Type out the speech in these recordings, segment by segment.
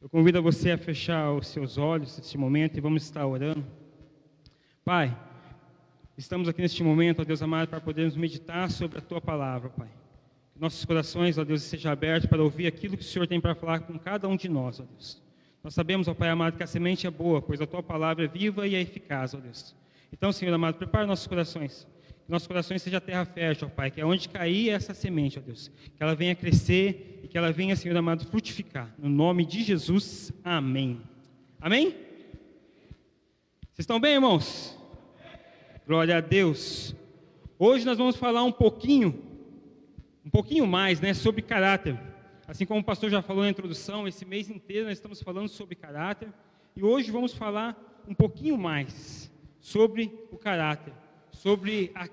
Eu convido você a fechar os seus olhos neste momento e vamos estar orando. Pai, estamos aqui neste momento, ó Deus amado, para podermos meditar sobre a Tua palavra, Pai. Que nossos corações, ó Deus, estejam abertos para ouvir aquilo que o Senhor tem para falar com cada um de nós, ó Deus. Nós sabemos, ó Pai amado, que a semente é boa, pois a Tua palavra é viva e é eficaz, ó Deus. Então, Senhor amado, prepara nossos corações. Que nossos corações sejam terra fértil, ó Pai, que é onde cair essa semente, ó Deus. Que ela venha crescer e que ela venha, Senhor amado, frutificar. No nome de Jesus, amém. Amém? Vocês estão bem, irmãos? Glória a Deus. Hoje nós vamos falar um pouquinho mais, né, sobre caráter. Assim como o pastor já falou na introdução, esse mês inteiro nós estamos falando sobre caráter. E hoje vamos falar um pouquinho mais sobre o caráter, sobre as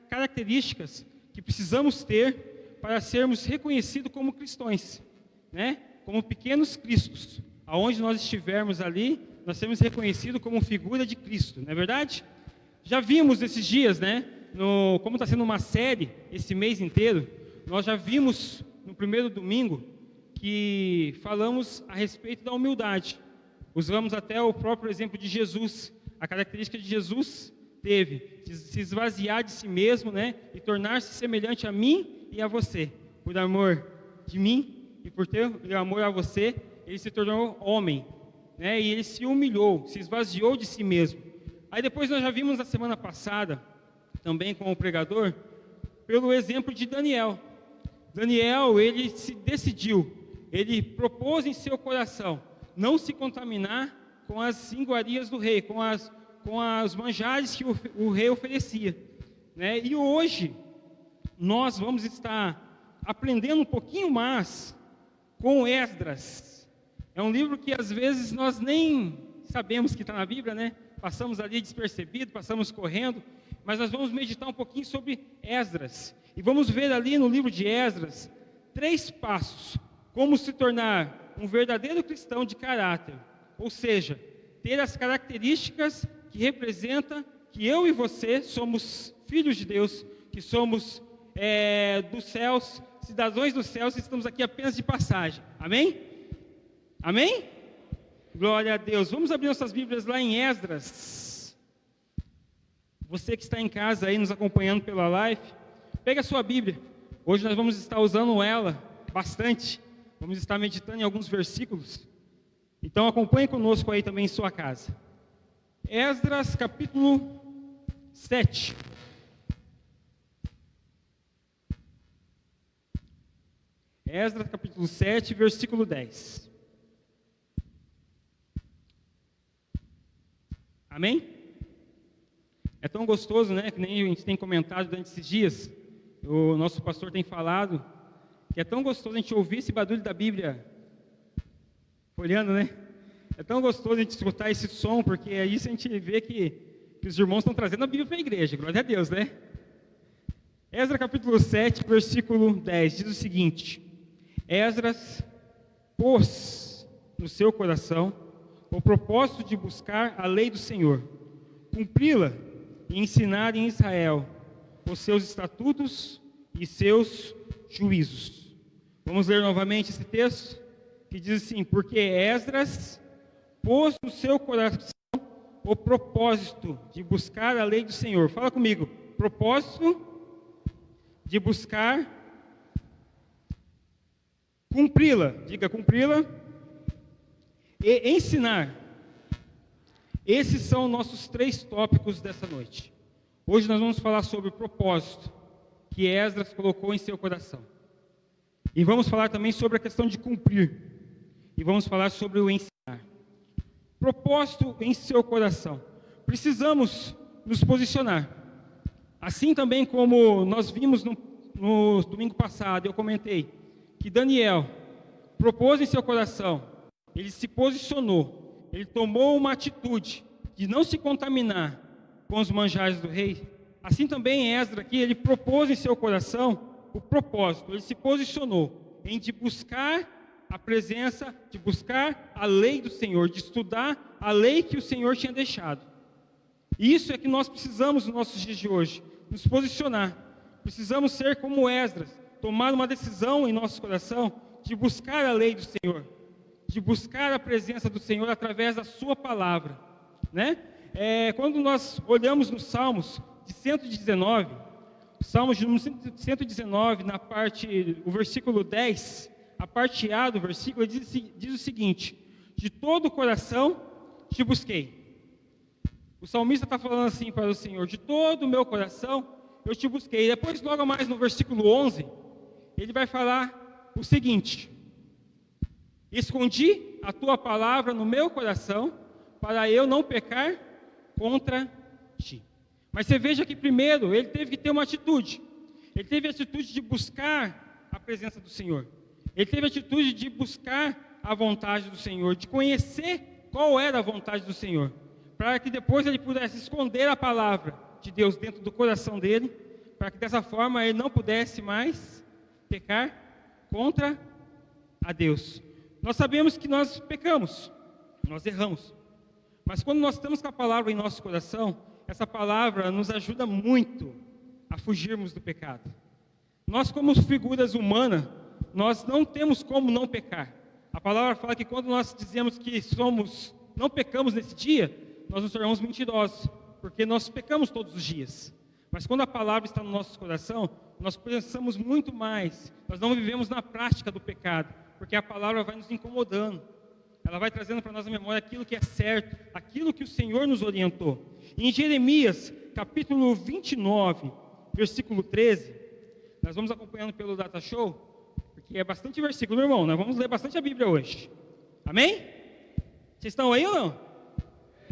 características que precisamos ter para sermos reconhecidos como cristãos, né? Como pequenos cristos. Aonde nós estivermos ali, nós seremos reconhecidos como figura de Cristo, não é verdade? Já vimos esses dias, né? Como está sendo uma série esse mês inteiro, nós já vimos no primeiro domingo que falamos a respeito da humildade. Usamos até o próprio exemplo de Jesus. A característica de Jesus teve de se esvaziar de si mesmo, né? E tornar-se semelhante a mim e a você. Por amor de mim e por ter amor a você, ele se tornou homem, né? E ele se humilhou, se esvaziou de si mesmo. Aí depois nós já vimos na semana passada, também com o pregador, pelo exemplo de Daniel. Daniel, ele se decidiu, ele propôs em seu coração não se contaminar com as iguarias do rei, com as manjares que o rei oferecia, né? E hoje nós vamos estar aprendendo um pouquinho mais com Esdras. É um livro que às vezes nós nem sabemos que está na Bíblia, né? Passamos ali despercebido, passamos correndo, mas nós vamos meditar um pouquinho sobre Esdras. E vamos ver ali no livro de Esdras 3 passos, como se tornar um verdadeiro cristão de caráter. Ou seja, ter as características que representam que eu e você somos filhos de Deus, que somos dos céus, cidadãos dos céus, e estamos aqui apenas de passagem. Amém? Amém? Glória a Deus. Vamos abrir nossas Bíblias lá em Esdras. Você que está em casa aí nos acompanhando pela live, pega a sua Bíblia. Hoje nós vamos estar usando ela bastante. Vamos estar meditando em alguns versículos. Então acompanhe conosco aí também em sua casa. Esdras capítulo 7. Esdras capítulo 7, versículo 10. Amém? É tão gostoso, né? Que nem a gente tem comentado durante esses dias. O nosso pastor tem falado que é tão gostoso a gente ouvir esse barulho da Bíblia folheando, né? É tão gostoso a gente escutar esse som, porque é isso a gente vê que os irmãos estão trazendo a Bíblia para a igreja. Glória a Deus, né? Esdras capítulo 7, versículo 10, diz o seguinte: Esdras pôs no seu coração o propósito de buscar a lei do Senhor, cumpri-la e ensinar em Israel os seus estatutos e seus juízos. Vamos ler novamente esse texto, que diz assim: porque Esdras pôs no seu coração o propósito de buscar a lei do Senhor. Fala comigo. Propósito de buscar, cumpri-la, diga cumpri-la, e ensinar. Esses são nossos 3 tópicos dessa noite. Hoje nós vamos falar sobre o propósito que Esdras colocou em seu coração. E vamos falar também sobre a questão de cumprir. E vamos falar sobre o ensinar. Propósito em seu coração. Precisamos nos posicionar. Assim também como nós vimos no domingo passado, eu comentei que Daniel propôs em seu coração, ele se posicionou, ele tomou uma atitude de não se contaminar com os manjares do rei. Assim também Esdras aqui, ele propôs em seu coração o propósito, ele se posicionou em de buscar a presença, de buscar a lei do Senhor, de estudar a lei que o Senhor tinha deixado. E isso é que nós precisamos nos nossos dias de hoje, nos posicionar. Precisamos ser como Esdras, tomar uma decisão em nosso coração de buscar a lei do Senhor. de buscar a presença do Senhor através da sua palavra, né? Quando nós olhamos nos Salmos de 119, Salmos de 119, o versículo 10, a parte A do versículo diz o seguinte: de todo o coração te busquei. O salmista está falando assim para o Senhor: de todo o meu coração eu te busquei. E depois, logo mais no versículo 11, ele vai falar o seguinte: escondi a tua palavra no meu coração para eu não pecar contra ti. Mas você veja que primeiro ele teve que ter uma atitude. Ele teve a atitude de buscar a presença do Senhor. Ele teve a atitude de buscar a vontade do Senhor, de conhecer qual era a vontade do Senhor, para que depois ele pudesse esconder a palavra de Deus dentro do coração dele, para que dessa forma ele não pudesse mais pecar contra a Deus. Nós sabemos que nós pecamos, nós erramos, mas quando nós estamos com a palavra em nosso coração, essa palavra nos ajuda muito a fugirmos do pecado. Nós, como figuras humanas, nós não temos como não pecar. A palavra fala que quando nós dizemos que não pecamos nesse dia, nós nos tornamos mentirosos, porque nós pecamos todos os dias. Mas quando a palavra está no nosso coração, nós pensamos muito mais, nós não vivemos na prática do pecado, porque a palavra vai nos incomodando, ela vai trazendo para nós a memória aquilo que é certo, aquilo que o Senhor nos orientou. Em Jeremias, capítulo 29, versículo 13, nós vamos acompanhando pelo Data Show, porque é bastante versículo, meu irmão, nós vamos ler bastante a Bíblia hoje. Amém? Vocês estão aí ou não?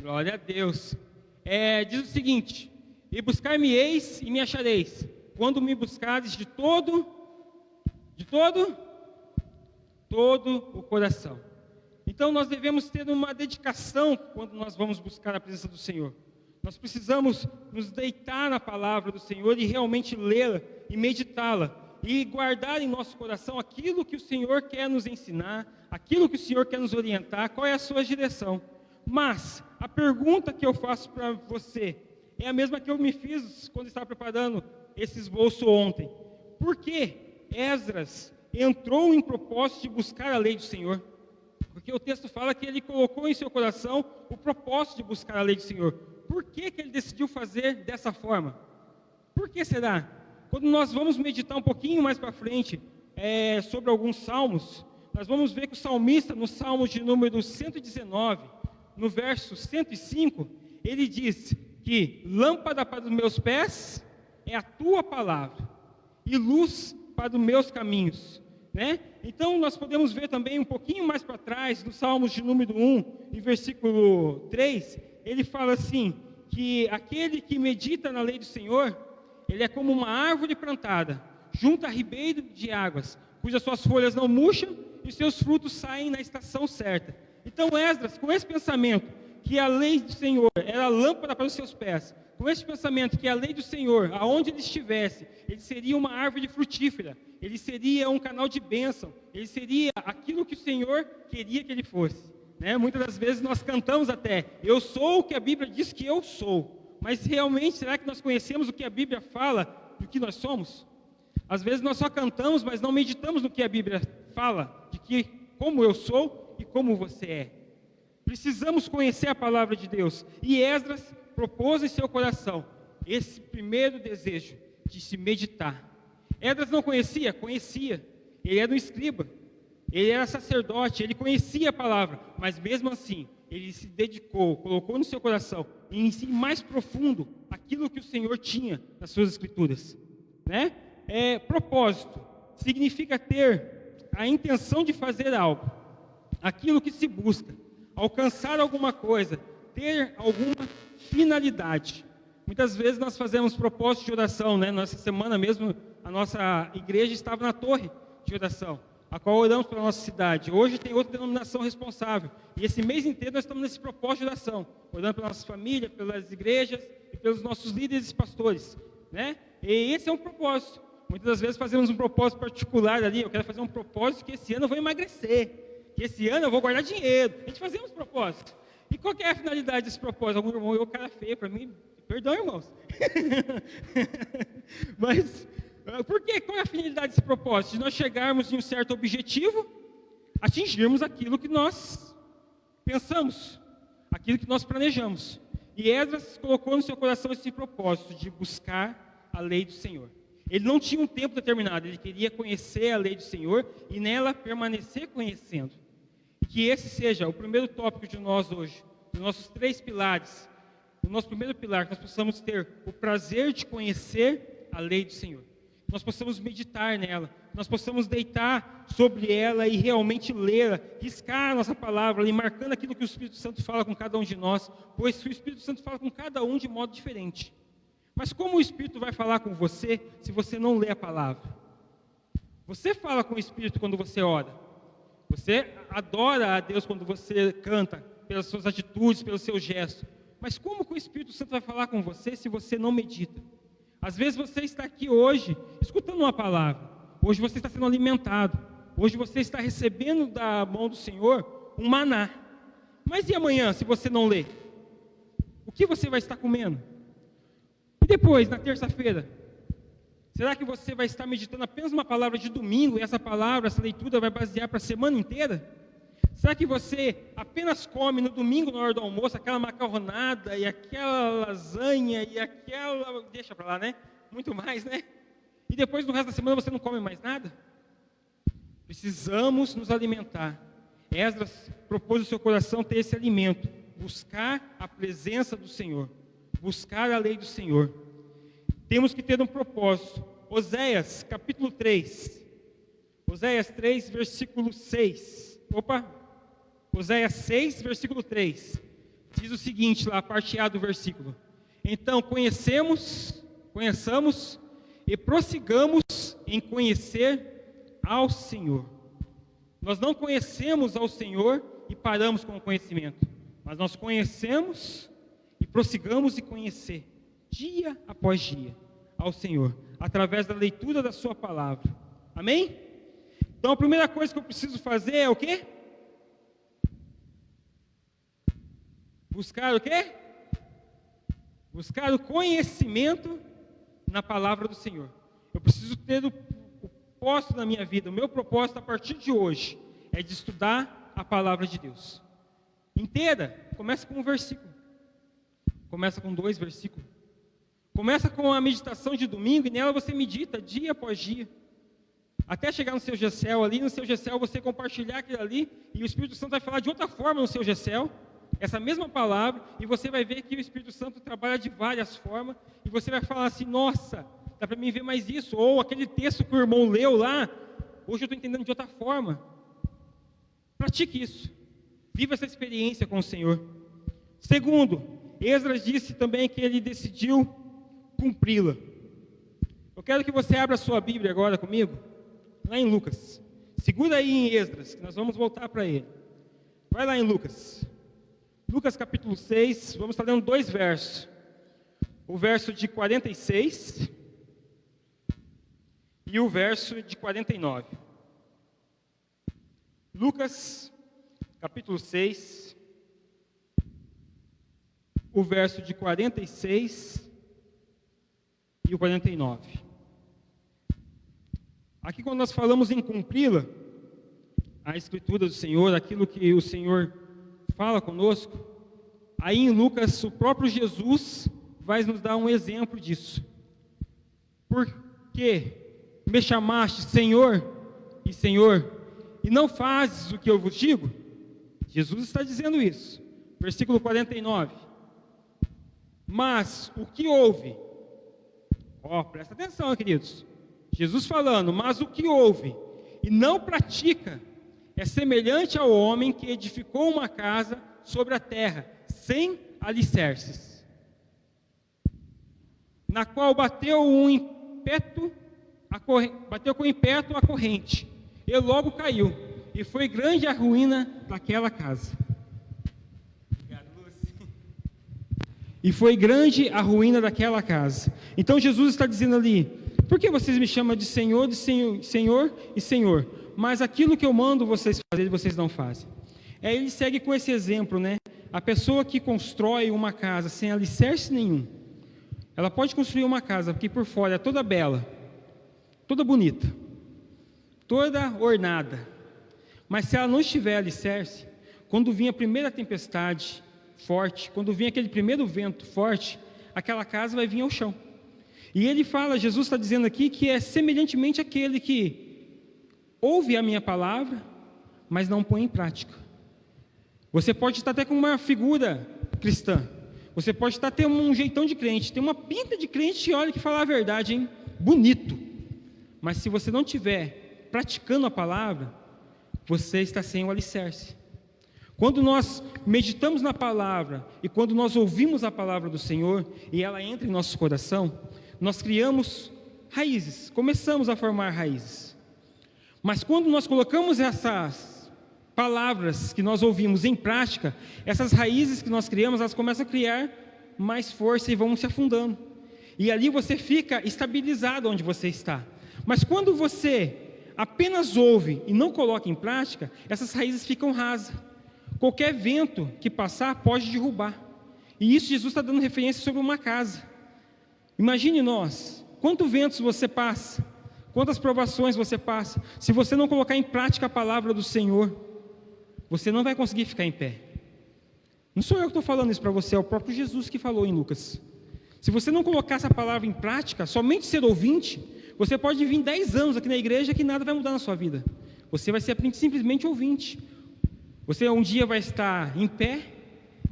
Glória a Deus. Diz o seguinte: e buscar-me-eis e me achareis, quando me buscares de todo o coração. Então nós devemos ter uma dedicação quando nós vamos buscar a presença do Senhor. Nós precisamos nos deitar na palavra do Senhor e realmente lê-la e meditá-la e guardar em nosso coração aquilo que o Senhor quer nos ensinar, aquilo que o Senhor quer nos orientar, qual é a sua direção. Mas a pergunta que eu faço para você é a mesma que eu me fiz quando estava preparando esse esboço ontem. Por que Esdras entrou em propósito de buscar a lei do Senhor? Porque o texto fala que ele colocou em seu coração o propósito de buscar a lei do Senhor. Por que ele decidiu fazer dessa forma? Por que será? Quando nós vamos meditar um pouquinho mais para frente sobre alguns salmos, nós vamos ver que o salmista, no salmo de número 119, no verso 105, ele diz que lâmpada para os meus pés é a tua palavra e luz para os meus caminhos, né? Então nós podemos ver também um pouquinho mais para trás, no Salmos de número 1, em versículo 3, ele fala assim, que aquele que medita na lei do Senhor, ele é como uma árvore plantada junto a ribeiro de águas, cujas suas folhas não murcham e seus frutos saem na estação certa. Então Esdras, com esse pensamento, que a lei do Senhor era a lâmpada para os seus pés, com esse pensamento que a lei do Senhor, aonde ele estivesse, ele seria uma árvore frutífera, ele seria um canal de bênção, ele seria aquilo que o Senhor queria que ele fosse, né? Muitas das vezes nós cantamos até, eu sou o que a Bíblia diz que eu sou, mas realmente será que nós conhecemos o que a Bíblia fala do que nós somos? Às vezes nós só cantamos, mas não meditamos no que a Bíblia fala, de que como eu sou e como você é. Precisamos conhecer a palavra de Deus, e Esdras propôs em seu coração esse primeiro desejo de se meditar. Esdras não conhecia? Conhecia. Ele era um escriba, ele era sacerdote, ele conhecia a palavra, mas mesmo assim, ele se dedicou, colocou no seu coração, em si mais profundo, aquilo que o Senhor tinha nas suas escrituras, né? Propósito significa ter a intenção de fazer algo, aquilo que se busca, alcançar alguma coisa, ter alguma finalidade. Muitas vezes nós fazemos propósitos de oração, né? Nessa semana mesmo, a nossa igreja estava na torre de oração, a qual oramos pela nossa cidade. Hoje tem outra denominação responsável, e esse mês inteiro nós estamos nesse propósito de oração, orando pela nossa família, pelas igrejas e pelos nossos líderes e pastores, né? E esse é um propósito. Muitas das vezes fazemos um propósito particular ali, eu quero fazer um propósito que esse ano eu vou emagrecer, que esse ano eu vou guardar dinheiro. A gente fazemos propósito. E qual que é a finalidade desse propósito? Algum irmão, eu cara feio para mim, perdão, irmãos. Mas, por quê? Qual é a finalidade desse propósito? De nós chegarmos em um certo objetivo, atingirmos aquilo que nós pensamos, aquilo que nós planejamos. E Esdras colocou no seu coração esse propósito de buscar a lei do Senhor. Ele não tinha um tempo determinado, ele queria conhecer a lei do Senhor e nela permanecer conhecendo. E que esse seja o primeiro tópico de nós hoje, dos nossos 3 pilares. O nosso primeiro pilar, que nós possamos ter o prazer de conhecer a lei do Senhor. Nós possamos meditar nela, nós possamos deitar sobre ela e realmente lê-la, riscar a nossa palavra, e marcando aquilo que o Espírito Santo fala com cada um de nós, pois o Espírito Santo fala com cada um de modo diferente. Mas como o Espírito vai falar com você se você não lê a palavra? Você fala com o Espírito quando você ora, você adora a Deus quando você canta, pelas suas atitudes, pelos seus gestos. Mas como que o Espírito Santo vai falar com você se você não medita? Às vezes você está aqui hoje, escutando uma palavra. Hoje você está sendo alimentado. Hoje você está recebendo da mão do Senhor um maná. Mas e amanhã, se você não ler? O que você vai estar comendo? E depois, na terça-feira? Será que você vai estar meditando apenas uma palavra de domingo, e essa palavra, essa leitura vai basear para a semana inteira? Será que você apenas come no domingo, na hora do almoço, aquela macarronada e aquela lasanha e aquela... Deixa para lá, né? Muito mais, né? E depois, no resto da semana, você não come mais nada? Precisamos nos alimentar. Esdras propôs ao seu coração ter esse alimento. Buscar a presença do Senhor. Buscar a lei do Senhor. Temos que ter um propósito. Oséias, capítulo 3. Oséias 3, versículo 6. Oséias 6, versículo 3, diz o seguinte lá, a parte A do versículo. Então, conheçamos e prossigamos em conhecer ao Senhor. Nós não conhecemos ao Senhor e paramos com o conhecimento, mas nós conhecemos e prossigamos em conhecer, dia após dia, ao Senhor, através da leitura da sua palavra. Amém? Então, a primeira coisa que eu preciso fazer é o quê? Buscar o quê? Buscar o conhecimento na palavra do Senhor. Eu preciso ter o propósito na minha vida. O meu propósito a partir de hoje é de estudar a palavra de Deus inteira. Começa com um versículo. Começa com 2 versículos. Começa com a meditação de domingo e nela você medita dia após dia. Até chegar no seu Gessel ali, no seu Gessel você compartilhar aquilo ali e o Espírito Santo vai falar de outra forma no seu Gessel. Essa mesma palavra, e você vai ver que o Espírito Santo trabalha de várias formas, e você vai falar assim, nossa, dá para mim ver mais isso, ou aquele texto que o irmão leu lá, hoje eu estou entendendo de outra forma. Pratique isso, viva essa experiência com o Senhor. Segundo, Esdras disse também que ele decidiu cumpri-la. Eu quero que você abra a sua Bíblia agora comigo, lá em Lucas. Segura aí em Esdras, que nós vamos voltar para ele. Vai lá em Lucas. Lucas capítulo 6, vamos estar lendo 2 versos. O verso de 46 e o verso de 49. Lucas capítulo 6, o verso de 46 e o 49. Aqui quando nós falamos em cumpri-la, a Escritura do Senhor, aquilo que o Senhor fala conosco, aí em Lucas, o próprio Jesus vai nos dar um exemplo disso. Porque me chamaste Senhor e Senhor, e não fazes o que eu vos digo? Jesus está dizendo isso. Versículo 49. Mas o que houve? Presta atenção, queridos. Jesus falando, mas o que houve e não pratica é semelhante ao homem que edificou uma casa sobre a terra, sem alicerces, na qual bateu com ímpeto a corrente, e logo caiu, e foi grande a ruína daquela casa. Obrigado, Lúcia. E foi grande a ruína daquela casa. Então Jesus está dizendo ali, por que vocês me chamam de Senhor e Senhor, mas aquilo que eu mando vocês fazerem, vocês não fazem? Ele segue com esse exemplo, né? A pessoa que constrói uma casa sem alicerce nenhum, ela pode construir uma casa que por fora é toda bela, toda bonita, toda ornada, Mas se ela não estiver alicerce, quando vir a primeira tempestade forte, quando vir aquele primeiro vento forte, aquela casa vai vir ao chão. E ele fala, Jesus está dizendo aqui, que é semelhantemente aquele que ouve a minha palavra, mas não põe em prática. Você pode estar até com uma figura cristã, você pode estar tendo um jeitão de crente, tem uma pinta de crente, olha, que fala a verdade, hein? Bonito. Mas se você não estiver praticando a palavra, você está sem o alicerce. Quando nós meditamos na palavra e quando nós ouvimos a palavra do Senhor e ela entra em nosso coração, nós criamos raízes, começamos a formar raízes. Mas quando nós colocamos essas palavras que nós ouvimos em prática, essas raízes que nós criamos, elas começam a criar mais força e vão se afundando. E ali você fica estabilizado onde você está. Mas quando você apenas ouve e não coloca em prática, essas raízes ficam rasas. Qualquer vento que passar pode derrubar. E isso Jesus está dando referência sobre uma casa. Imagine nós, quantos ventos você passa, quantas provações você passa. Se você não colocar em prática a palavra do Senhor, você não vai conseguir ficar em pé. Não sou eu que estou falando isso para você, é o próprio Jesus que falou em Lucas. Se você não colocar essa palavra em prática, somente ser ouvinte, você pode vir 10 anos aqui na igreja que nada vai mudar na sua vida. Você vai ser simplesmente ouvinte. Você um dia vai estar em pé,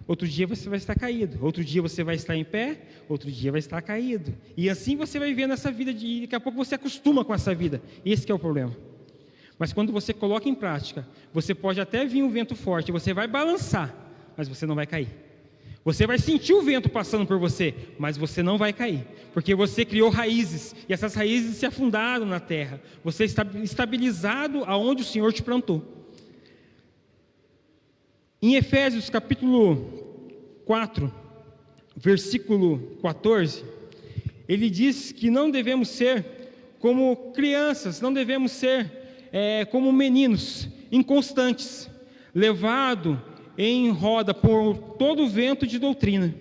outro dia você vai estar caído. Outro dia você vai estar em pé, outro dia vai estar caído. E assim você vai vivendo essa vida, daqui a pouco você acostuma com essa vida. Esse que é o problema. Mas quando você coloca em prática, você pode até vir um vento forte, você vai balançar, mas você não vai cair. Você vai sentir o vento passando por você, mas você não vai cair, porque você criou raízes, e essas raízes se afundaram na terra. Você está estabilizado aonde o Senhor te plantou. Em Efésios capítulo 4, versículo 14, ele diz que não devemos ser como crianças, não devemos ser como meninos, inconstantes, levados em roda por todo o vento de doutrina,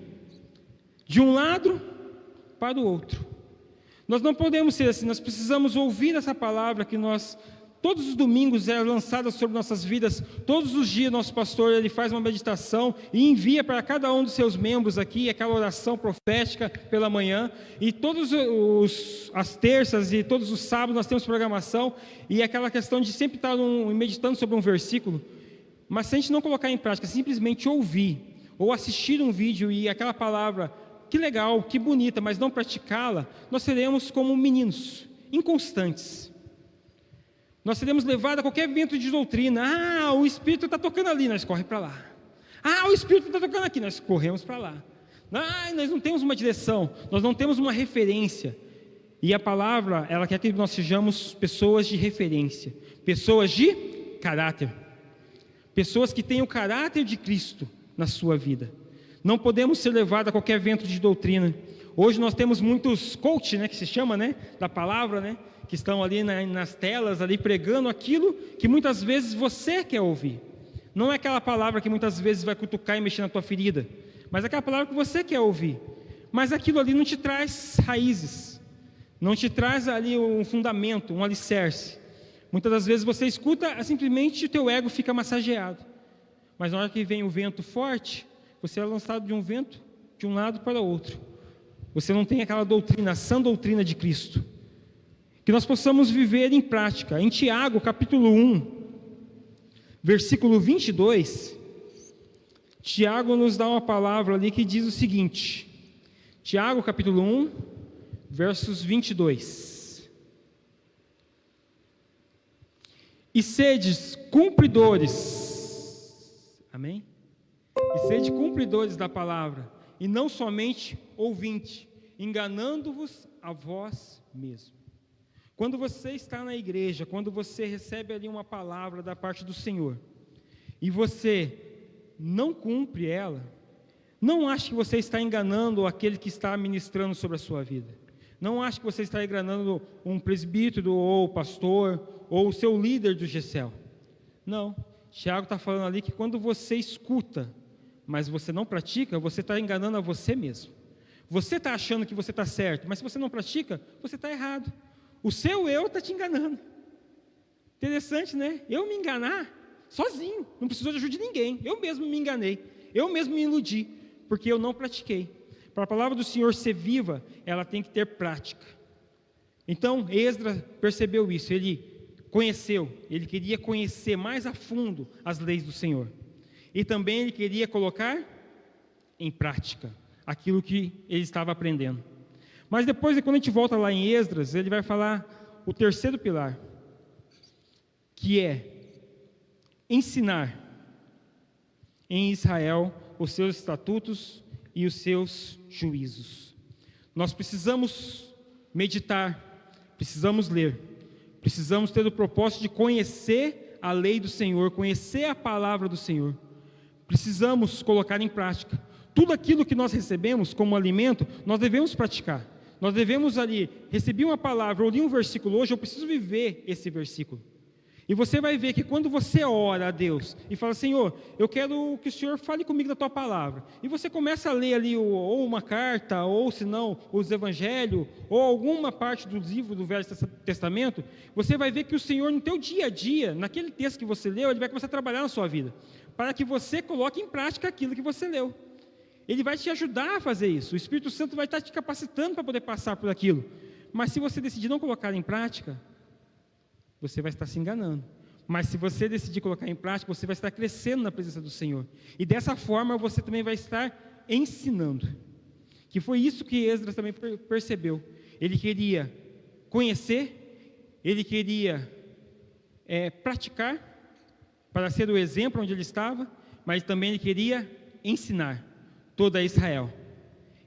de um lado para o outro. Nós não podemos ser assim, nós precisamos ouvir essa palavra que nós, todos os domingos é lançada sobre nossas vidas, todos os dias nosso pastor ele faz uma meditação e envia para cada um dos seus membros aqui aquela oração profética pela manhã, e todas as terças e todos os sábados nós temos programação, e aquela questão de sempre estar meditando sobre um versículo. Mas se a gente não colocar em prática, simplesmente ouvir, ou assistir um vídeo e aquela palavra, que legal, que bonita, mas não praticá-la, nós seremos como meninos, inconstantes. Nós seremos levados a qualquer vento de doutrina. Ah, o Espírito está tocando ali, nós corremos para lá. Ah, o Espírito está tocando aqui, nós corremos para lá. Ah, nós não temos uma direção, nós não temos uma referência. E a palavra, ela quer que nós sejamos pessoas de referência, pessoas de caráter. Pessoas que têm o caráter de Cristo na sua vida. Não podemos ser levados a qualquer vento de doutrina. Hoje nós temos muitos coach, que se chama, da palavra, que estão ali nas telas, ali pregando aquilo que muitas vezes você quer ouvir. Não é aquela palavra que muitas vezes vai cutucar e mexer na tua ferida, mas é aquela palavra que você quer ouvir. Mas aquilo ali não te traz raízes, não te traz ali um fundamento, um alicerce. Muitas das vezes você escuta, simplesmente o teu ego fica massageado. Mas na hora que vem o vento forte, você é lançado de um vento, de um lado para o outro. Você não tem aquela doutrina, a sã doutrina de Cristo. Que nós possamos viver em prática. Em Tiago, capítulo 1, versículo 22, Tiago nos dá uma palavra ali que diz o seguinte. Tiago, capítulo 1, versos 22. E sedes cumpridores, amém? E sede cumpridores da palavra, e não somente ouvinte, enganando-vos a vós mesmo. Quando você está na igreja, quando você recebe ali uma palavra da parte do Senhor, e você não cumpre ela, não ache que você está enganando aquele que está ministrando sobre a sua vida. Não ache que você está enganando um presbítero ou pastor, ou o seu líder do GCL. Não, Tiago está falando ali que quando você escuta, mas você não pratica, você está enganando a você mesmo. Você está achando que você está certo, mas se você não pratica, você está errado. O seu eu está te enganando. Interessante, né? Eu me enganar, sozinho, não precisou de ajuda de ninguém. Eu mesmo me enganei, eu mesmo me iludi, porque eu não pratiquei. Para a palavra do Senhor ser viva, ela tem que ter prática. Então, Esdras percebeu isso, ele conheceu, ele queria conhecer mais a fundo as leis do Senhor. E também ele queria colocar em prática aquilo que ele estava aprendendo. Mas depois, quando a gente volta lá em Esdras, ele vai falar o terceiro pilar, que é ensinar em Israel os seus estatutos e os seus juízos. Nós precisamos meditar, precisamos ler, precisamos ter o propósito de conhecer a lei do Senhor, conhecer a palavra do Senhor. Precisamos colocar em prática. Tudo aquilo que nós recebemos como alimento, nós devemos praticar. Nós devemos ali, recebi uma palavra, ou li um versículo hoje, eu preciso viver esse versículo. E você vai ver que quando você ora a Deus e fala, Senhor, eu quero que o Senhor fale comigo da Tua palavra. E você começa a ler ali ou uma carta, ou se não, os evangelhos, ou alguma parte do livro do Velho Testamento, você vai ver que o Senhor no teu dia a dia, naquele texto que você leu, Ele vai começar a trabalhar na sua vida, para que você coloque em prática aquilo que você leu. Ele vai te ajudar a fazer isso. O Espírito Santo vai estar te capacitando para poder passar por aquilo. Mas se você decidir não colocar em prática, você vai estar se enganando. Mas se você decidir colocar em prática, você vai estar crescendo na presença do Senhor. E dessa forma você também vai estar ensinando. Que foi isso que Esdras também percebeu. Ele queria conhecer, ele queria praticar, para ser o exemplo onde ele estava, mas também ele queria ensinar toda Israel.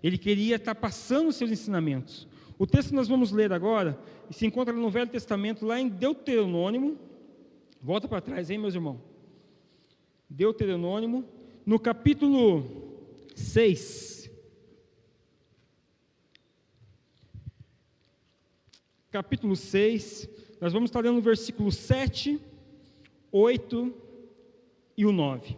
Ele queria estar passando os seus ensinamentos. O texto que nós vamos ler agora se encontra no Velho Testamento, lá em Deuteronômio. Volta para trás, hein, meus irmãos? Deuteronômio, no capítulo 6. Capítulo 6, nós vamos estar lendo o versículo 7, 8 e o 9.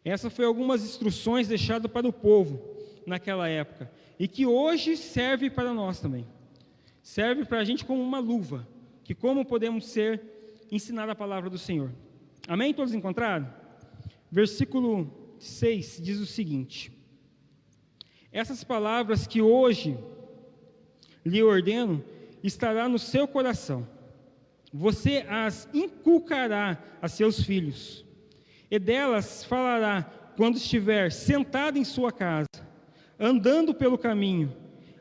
Essas foram algumas instruções deixadas para o povo naquela época, e que hoje serve para nós também. Serve para a gente como uma luva, que como podemos ser ensinar a palavra do Senhor. Amém? Todos encontraram? Versículo 6 diz o seguinte: essas palavras que hoje lhe ordeno, estará no seu coração. Você as inculcará a seus filhos, e delas falará quando estiver sentado em sua casa, andando pelo caminho,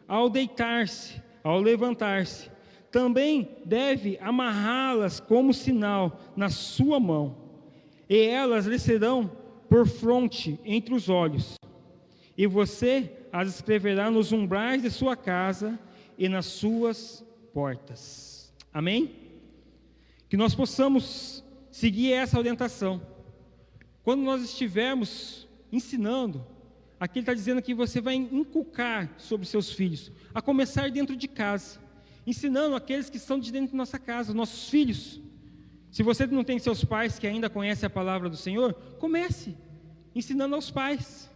ao deitar-se, ao levantar-se. Também deve amarrá-las como sinal na sua mão, e elas lhe serão por fronte entre os olhos. E você as escreverá nos umbrais de sua casa e nas suas portas. Amém? Que nós possamos seguir essa orientação. Quando nós estivermos ensinando, aqui ele está dizendo que você vai inculcar sobre seus filhos, a começar dentro de casa, ensinando aqueles que estão de dentro de nossa casa, nossos filhos. Se você não tem seus pais que ainda conhecem a palavra do Senhor, comece ensinando aos pais.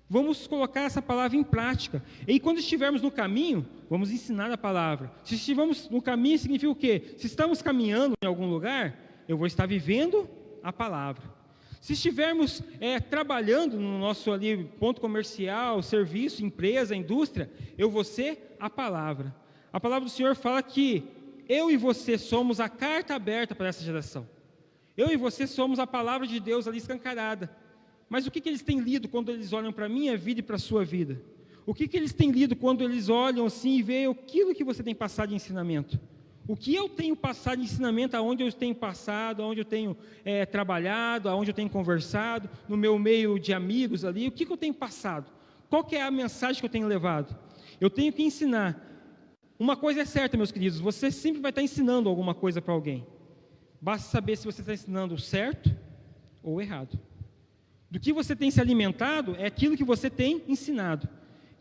Vamos colocar essa palavra em prática. E quando estivermos no caminho, vamos ensinar a palavra. Se estivermos no caminho, significa o quê? Se estamos caminhando em algum lugar, eu vou estar vivendo a palavra. Se estivermos trabalhando no nosso ali, ponto comercial, serviço, empresa, indústria, eu vou ser a palavra. A palavra do Senhor fala que eu e você somos a carta aberta para essa geração. Eu e você somos a palavra de Deus ali escancarada. Mas o que eles têm lido quando eles olham para a minha vida e para a sua vida? O que eles têm lido quando eles olham assim e veem aquilo que você tem passado de ensinamento? O que eu tenho passado de ensinamento, aonde eu tenho passado, aonde eu tenho trabalhado, aonde eu tenho conversado, no meu meio de amigos ali, o que eu tenho passado? Qual que é a mensagem que eu tenho levado? Eu tenho que ensinar. Uma coisa é certa, meus queridos, você sempre vai estar ensinando alguma coisa para alguém. Basta saber se você está ensinando o certo ou o errado. Do que você tem se alimentado é aquilo que você tem ensinado.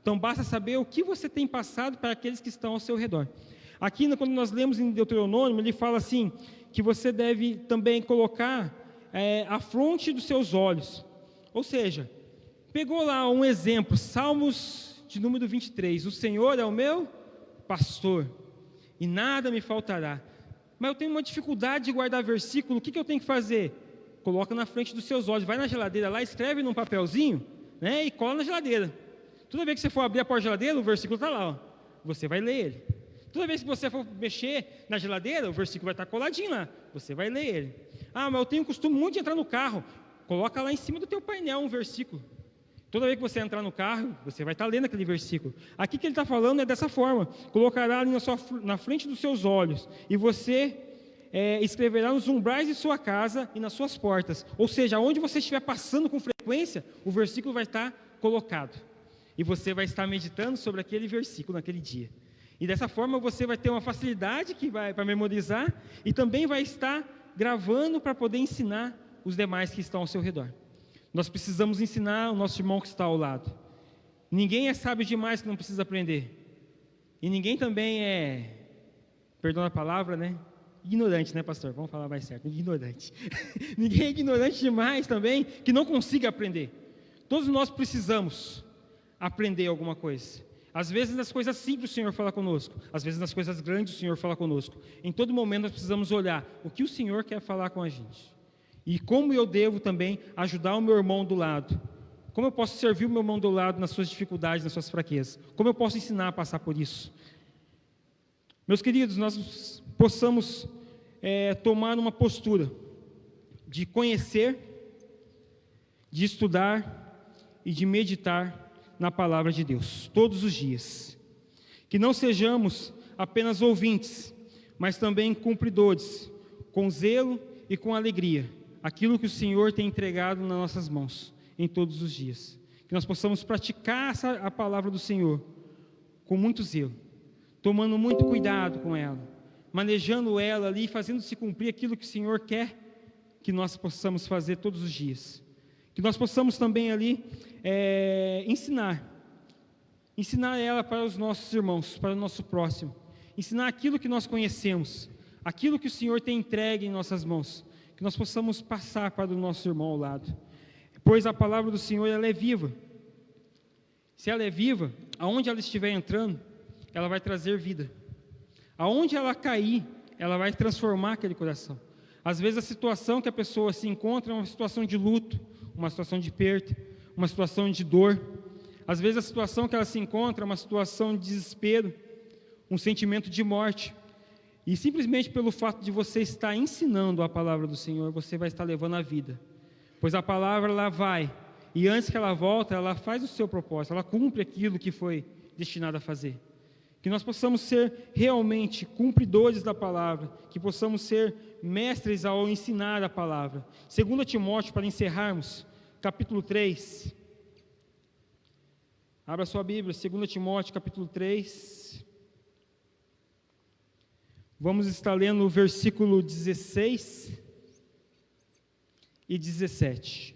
Então basta saber o que você tem passado para aqueles que estão ao seu redor. Aqui, quando nós lemos em Deuteronômio, ele fala assim, que você deve também colocar a fronte dos seus olhos. Ou seja, pegou lá um exemplo, Salmos de número 23, o Senhor é o meu pastor, e nada me faltará. Mas eu tenho uma dificuldade de guardar versículo, o que eu tenho que fazer? Coloca na frente dos seus olhos, vai na geladeira lá, escreve num papelzinho, né, e cola na geladeira. Toda vez que você for abrir a porta da geladeira, o versículo está lá, ó. Você vai ler ele. Toda vez que você for mexer na geladeira, o versículo vai estar coladinho lá, você vai ler ele. Ah, mas eu tenho o costume muito de entrar no carro, coloca lá em cima do teu painel um versículo. Toda vez que você entrar no carro, você vai estar lendo aquele versículo. Aqui que ele está falando é dessa forma: colocará ali na frente dos seus olhos, e você escreverá nos umbrais de sua casa e nas suas portas. Ou seja, onde você estiver passando com frequência, o versículo vai estar colocado. E você vai estar meditando sobre aquele versículo naquele dia. E dessa forma você vai ter uma facilidade para memorizar, e também vai estar gravando para poder ensinar os demais que estão ao seu redor. Nós precisamos ensinar o nosso irmão que está ao lado. Ninguém é sábio demais que não precisa aprender. E ninguém também perdão a palavra, né? Ignorante, né, pastor? Vamos falar mais certo, ignorante. Ninguém é ignorante demais também que não consiga aprender. Todos nós precisamos aprender alguma coisa. Às vezes nas coisas simples o Senhor fala conosco, às vezes nas coisas grandes o Senhor fala conosco. Em todo momento nós precisamos olhar o que o Senhor quer falar com a gente. E como eu devo também ajudar o meu irmão do lado. Como eu posso servir o meu irmão do lado nas suas dificuldades, nas suas fraquezas. Como eu posso ensinar a passar por isso. Meus queridos, nós possamos tomar uma postura de conhecer, de estudar e de meditar na palavra de Deus, todos os dias. Que não sejamos apenas ouvintes, mas também cumpridores, com zelo e com alegria, aquilo que o Senhor tem entregado nas nossas mãos, em todos os dias. Que nós possamos praticar a palavra do Senhor com muito zelo, tomando muito cuidado com ela, manejando ela ali, fazendo-se cumprir aquilo que o Senhor quer que nós possamos fazer todos os dias. Que nós possamos também ali ensinar ela para os nossos irmãos, para o nosso próximo, ensinar aquilo que nós conhecemos, aquilo que o Senhor tem entregue em nossas mãos, que nós possamos passar para o nosso irmão ao lado, pois a palavra do Senhor ela é viva. Se ela é viva, aonde ela estiver entrando, ela vai trazer vida. Aonde ela cair, ela vai transformar aquele coração. Às vezes a situação que a pessoa se encontra é uma situação de luto, uma situação de perda, uma situação de dor. Às vezes a situação que ela se encontra é uma situação de desespero, um sentimento de morte. E simplesmente pelo fato de você estar ensinando a palavra do Senhor, você vai estar levando a vida. Pois a palavra ela vai, e antes que ela volte, ela faz o seu propósito, ela cumpre aquilo que foi destinada a fazer. Que nós possamos ser realmente cumpridores da palavra, que possamos ser mestres ao ensinar a palavra. 2 Timóteo, para encerrarmos, capítulo 3. Abra sua Bíblia, 2 Timóteo, capítulo 3. Vamos estar lendo o versículo 16 e 17.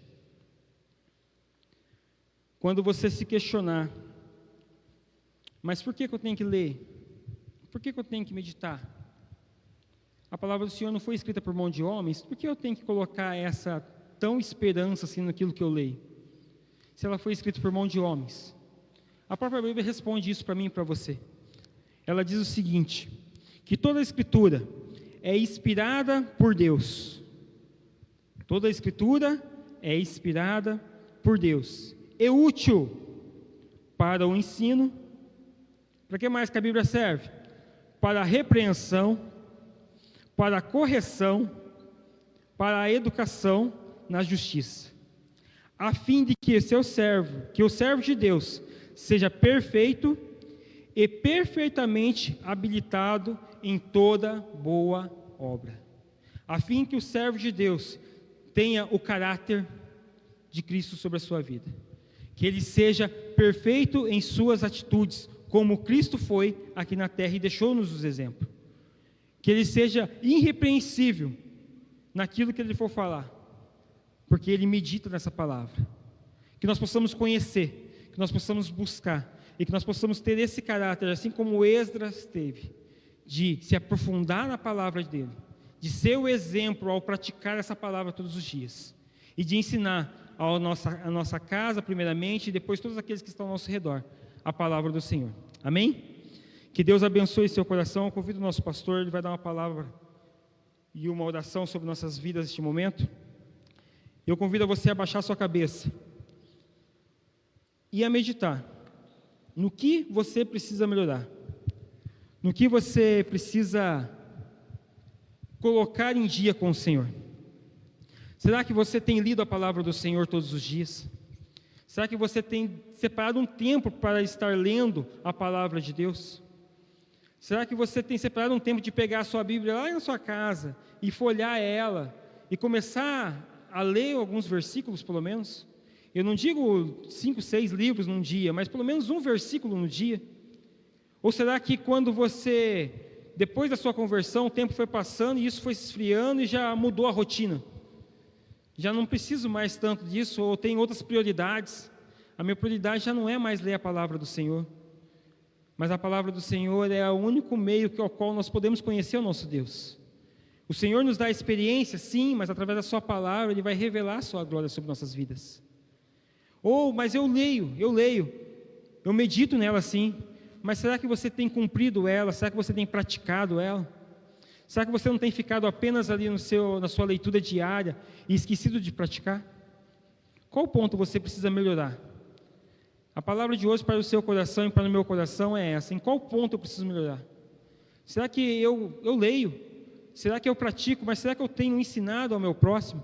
Quando você se questionar, mas por que eu tenho que ler? Por que eu tenho que meditar? A palavra do Senhor não foi escrita por mão de homens, por que eu tenho que colocar essa tão esperança assim naquilo que eu leio? Se ela foi escrita por mão de homens. A própria Bíblia responde isso para mim e para você. Ela diz o seguinte, que toda a Escritura é inspirada por Deus. Toda a Escritura é inspirada por Deus. É útil para o ensino. Para que mais que a Bíblia serve? Para a repreensão, para a correção, para a educação na justiça, a fim de que o servo de Deus, seja perfeito e perfeitamente habilitado em toda boa obra. A fim que o servo de Deus tenha o caráter de Cristo sobre a sua vida. Que ele seja perfeito em suas atitudes, como Cristo foi aqui na terra e deixou-nos os exemplos. Que ele seja irrepreensível naquilo que ele for falar, porque ele medita nessa palavra. Que nós possamos conhecer, que nós possamos buscar, e que nós possamos ter esse caráter, assim como Esdras teve, de se aprofundar na palavra dele, de ser o exemplo ao praticar essa palavra todos os dias, e de ensinar a nossa casa primeiramente, e depois todos aqueles que estão ao nosso redor, a palavra do Senhor. Amém? Que Deus abençoe seu coração. Eu convido o nosso pastor, ele vai dar uma palavra e uma oração sobre nossas vidas neste momento, eu convido você a baixar sua cabeça e a meditar no que você precisa melhorar, no que você precisa colocar em dia com o Senhor. Será que você tem lido a palavra do Senhor todos os dias? Será que você tem separado um tempo para estar lendo a palavra de Deus? Será que você tem separado um tempo de pegar a sua Bíblia lá na sua casa e folhear ela e começar a ler alguns versículos, pelo menos? Eu não digo 5, 6 livros num dia, mas pelo menos um versículo no dia. Ou será que quando você, depois da sua conversão, o tempo foi passando e isso foi se esfriando e já mudou a rotina? Já não preciso mais tanto disso, ou tenho outras prioridades. A minha prioridade já não é mais ler a palavra do Senhor, mas a palavra do Senhor é o único meio ao qual nós podemos conhecer o nosso Deus. O Senhor nos dá experiência, sim, mas através da sua palavra Ele vai revelar a sua glória sobre nossas vidas. Mas eu leio, eu medito nela sim, mas será que você tem cumprido ela? Será que você tem praticado ela? Será que você não tem ficado apenas ali na sua leitura diária e esquecido de praticar? Qual ponto você precisa melhorar? A palavra de hoje para o seu coração e para o meu coração é essa: em qual ponto eu preciso melhorar? Será que eu leio? Será que eu pratico? Mas será que eu tenho ensinado ao meu próximo?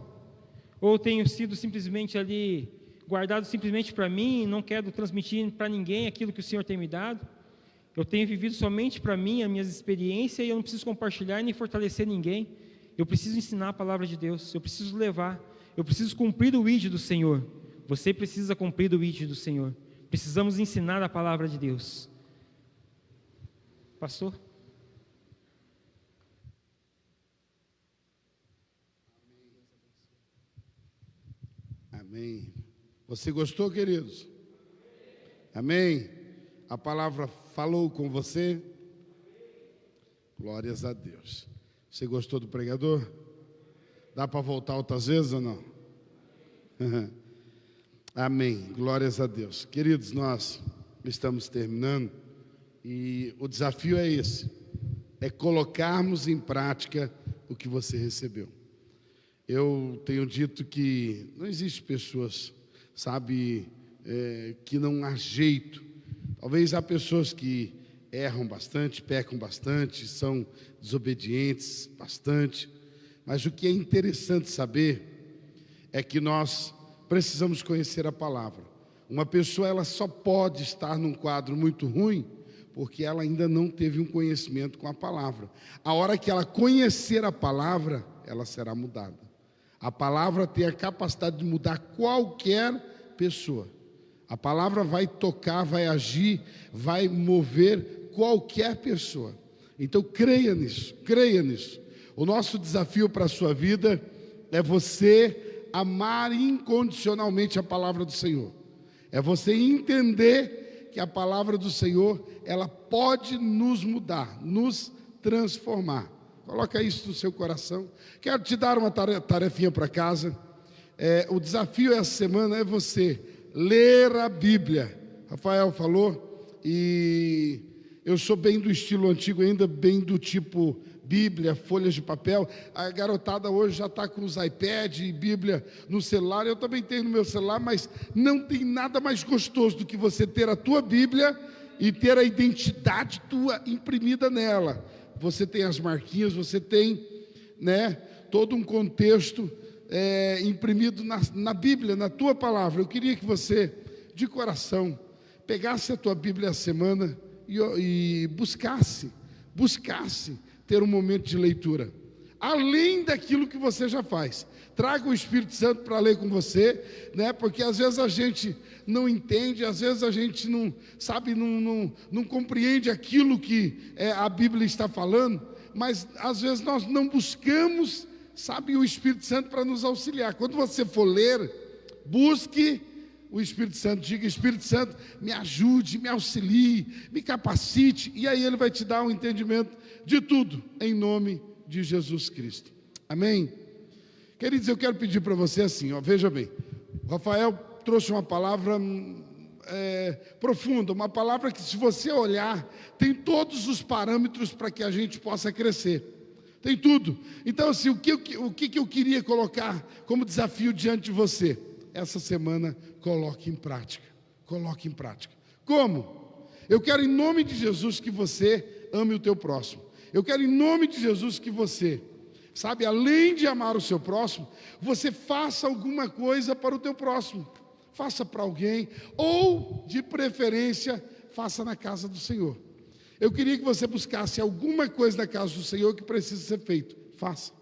Ou tenho sido simplesmente ali, guardado simplesmente para mim e não quero transmitir para ninguém aquilo que o Senhor tem me dado? Eu tenho vivido somente para mim, as minhas experiências, e eu não preciso compartilhar nem fortalecer ninguém. Eu preciso ensinar a palavra de Deus, eu preciso levar, eu preciso cumprir o ID do Senhor. Você precisa cumprir o ID do Senhor. Precisamos ensinar a palavra de Deus. Pastor? Amém. Você gostou, queridos? Amém. A palavra falou com você? Glórias a Deus. Você gostou do pregador? Dá para voltar outras vezes ou não? Amém. Glórias a Deus. Queridos, nós estamos terminando e o desafio é esse: é colocarmos em prática o que você recebeu. Eu tenho dito que não existe pessoas, que não há jeito. Talvez há pessoas que erram bastante, pecam bastante, são desobedientes bastante, mas o que é interessante saber é que nós precisamos conhecer a palavra. Uma pessoa, ela só pode estar num quadro muito ruim porque ela ainda não teve um conhecimento com a palavra. A hora que ela conhecer a palavra, ela será mudada. A palavra tem a capacidade de mudar qualquer pessoa. A palavra vai tocar, vai agir, vai mover qualquer pessoa. Então creia nisso, creia nisso. O nosso desafio para a sua vida é você amar incondicionalmente a palavra do Senhor. É você entender que a palavra do Senhor, ela pode nos mudar, nos transformar. Coloca isso no seu coração. Quero te dar uma tarefinha para casa. O desafio essa semana é você ler a Bíblia. Rafael falou, e eu sou bem do estilo antigo ainda, bem do tipo Bíblia, folhas de papel. A garotada hoje já está com os iPads e Bíblia no celular. Eu também tenho no meu celular, mas não tem nada mais gostoso do que você ter a tua Bíblia e ter a identidade tua imprimida nela. Você tem as marquinhas, você tem, todo um contexto imprimido na Bíblia, na tua palavra. Eu queria que você, de coração, pegasse a tua Bíblia essa semana e buscasse ter um momento de leitura, além daquilo que você já faz. Traga o Espírito Santo para ler com você, porque às vezes a gente não entende, às vezes a gente não sabe, não compreende aquilo que a Bíblia está falando, mas às vezes nós não buscamos, o Espírito Santo para nos auxiliar. Quando você for ler, busque o Espírito Santo, diga: Espírito Santo, me ajude, me auxilie, me capacite, e aí ele vai te dar um entendimento de tudo, em nome de Jesus Cristo. Amém? Queridos, eu quero pedir para você assim, veja bem, o Rafael trouxe uma palavra profunda, uma palavra que, se você olhar, tem todos os parâmetros para que a gente possa crescer. tem tudo. Então, assim, o que eu queria colocar como desafio diante de você? Essa semana, coloque em prática. Coloque em prática. Como? Eu quero, em nome de Jesus, que você ame o teu próximo. Eu quero, em nome de Jesus, que você, sabe, além de amar o seu próximo, você faça alguma coisa para o teu próximo. Faça para alguém, ou, de preferência, faça na casa do Senhor. Eu queria que você buscasse alguma coisa na casa do Senhor que precisa ser feito. Faça.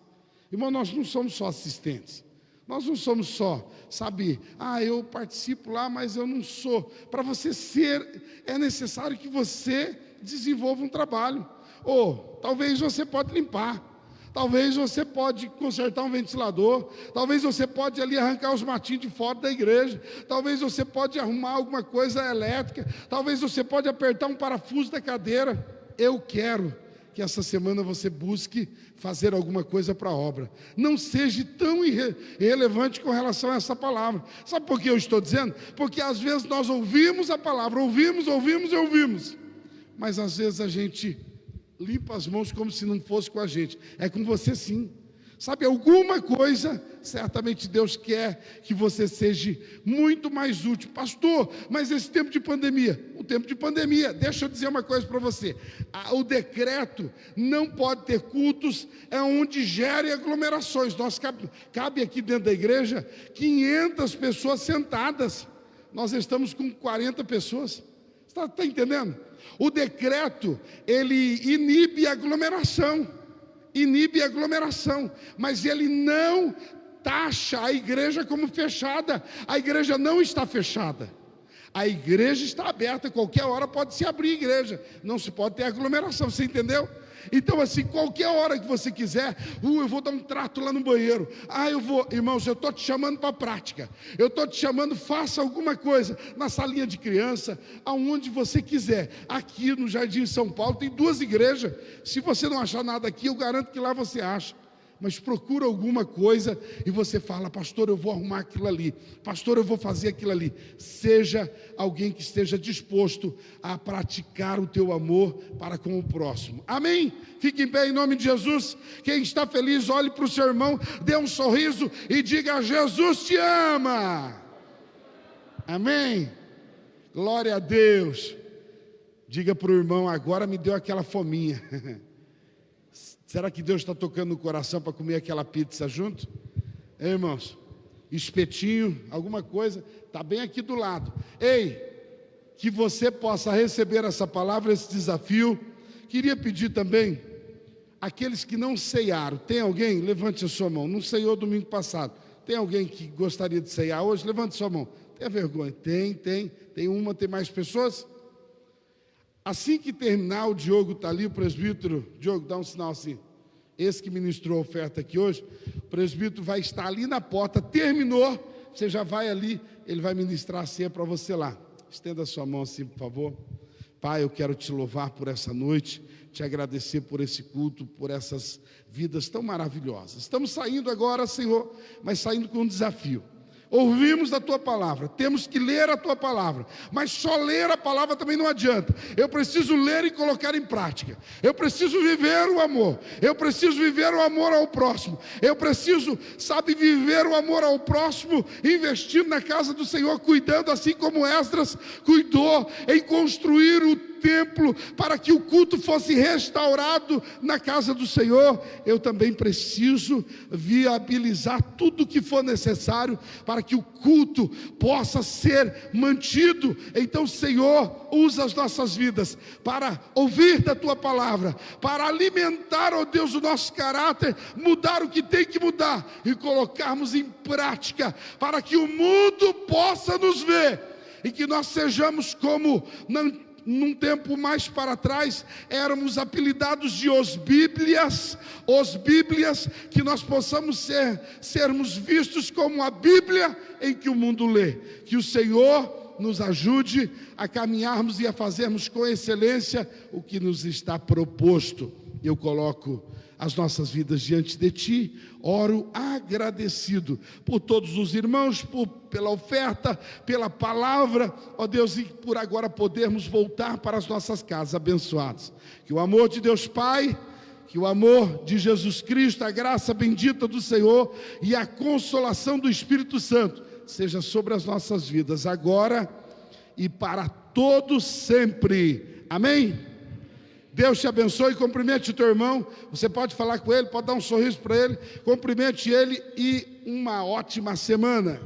Irmão, nós não somos só assistentes. Nós não somos só, sabe, eu participo lá, mas eu não sou. Para você ser, é necessário que você desenvolva um trabalho. Ou, talvez você pode limpar. Talvez você pode consertar um ventilador. Talvez você pode ali arrancar os matinhos de fora da igreja. Talvez você pode arrumar alguma coisa elétrica. Talvez você pode apertar um parafuso da cadeira. Eu quero que essa semana você busque fazer alguma coisa para a obra. Não seja tão irrelevante com relação a essa palavra. Sabe por que eu estou dizendo? Porque às vezes nós ouvimos a palavra, ouvimos, mas às vezes a gente limpa as mãos como se não fosse com a gente. É com você sim. Sabe, alguma coisa, certamente Deus quer que você seja muito mais útil. Pastor, mas esse tempo de pandemia, deixa eu dizer uma coisa para você. O decreto não pode ter cultos onde gere aglomerações. Cabe aqui dentro da igreja 500 pessoas sentadas. Nós estamos com 40 pessoas. Está entendendo? O decreto, ele inibe a aglomeração, mas ele não taxa a igreja como fechada. A igreja não está fechada, a igreja está aberta, qualquer hora pode se abrir a igreja, não se pode ter aglomeração, você entendeu? Então assim, qualquer hora que você quiser, eu vou dar um trato lá no banheiro, irmãos, eu estou te chamando para a prática, eu estou te chamando, faça alguma coisa, na salinha de criança, aonde você quiser. Aqui no Jardim São Paulo tem 2 igrejas, se você não achar nada aqui, eu garanto que lá você acha. Mas procura alguma coisa e você fala: pastor, eu vou arrumar aquilo ali, pastor, eu vou fazer aquilo ali. Seja alguém que esteja disposto a praticar o teu amor para com o próximo. Amém? Fique em pé em nome de Jesus. Quem está feliz, olhe para o seu irmão, dê um sorriso e diga: Jesus te ama. Amém? Glória a Deus. Diga para o irmão: agora me deu aquela fominha. Será que Deus está tocando no coração para comer aquela pizza junto? Irmãos, espetinho, alguma coisa, está bem aqui do lado. Ei, que você possa receber essa palavra, esse desafio. Queria pedir também, aqueles que não ceiaram, tem alguém? Levante a sua mão. Não ceiou domingo passado. Tem alguém que gostaria de ceiar hoje? Levante a sua mão. Tenha vergonha. Tem uma, tem mais pessoas? Assim que terminar, o Diogo está ali, o presbítero. Diogo, dá um sinal assim. Esse que ministrou a oferta aqui hoje, o presbítero vai estar ali na porta. Terminou, você já vai ali, ele vai ministrar a ceia para você lá. Estenda a sua mão assim, por favor. Pai, eu quero te louvar por essa noite, te agradecer por esse culto, por essas vidas tão maravilhosas. Estamos saindo agora, Senhor, mas saindo com um desafio. Ouvimos da tua palavra, temos que ler a tua palavra, mas só ler a palavra também não adianta. Eu preciso ler e colocar em prática. Eu preciso viver o amor. Eu preciso viver o amor ao próximo. Eu preciso, viver o amor ao próximo, investindo na casa do Senhor, cuidando assim como Esdras cuidou em construir o templo para que o culto fosse restaurado na casa do Senhor. Eu também preciso viabilizar tudo o que for necessário para que o culto possa ser mantido. Então, Senhor, usa as nossas vidas para ouvir da tua palavra, para alimentar, ó Deus, o nosso caráter, mudar o que tem que mudar e colocarmos em prática para que o mundo possa nos ver e que nós sejamos como num tempo mais para trás, éramos apelidados de os Bíblias, que nós possamos sermos vistos como a Bíblia em que o mundo lê. Que o Senhor nos ajude a caminharmos e a fazermos com excelência o que nos está proposto. Eu coloco as nossas vidas diante de Ti, oro agradecido por todos os irmãos, pela oferta, pela palavra, ó Deus, e por agora podermos voltar para as nossas casas abençoados. Que o amor de Deus Pai, que o amor de Jesus Cristo, a graça bendita do Senhor e a consolação do Espírito Santo seja sobre as nossas vidas, agora e para todos sempre. Amém? Deus te abençoe, cumprimente o teu irmão. Você pode falar com ele, pode dar um sorriso para ele, cumprimente ele e uma ótima semana.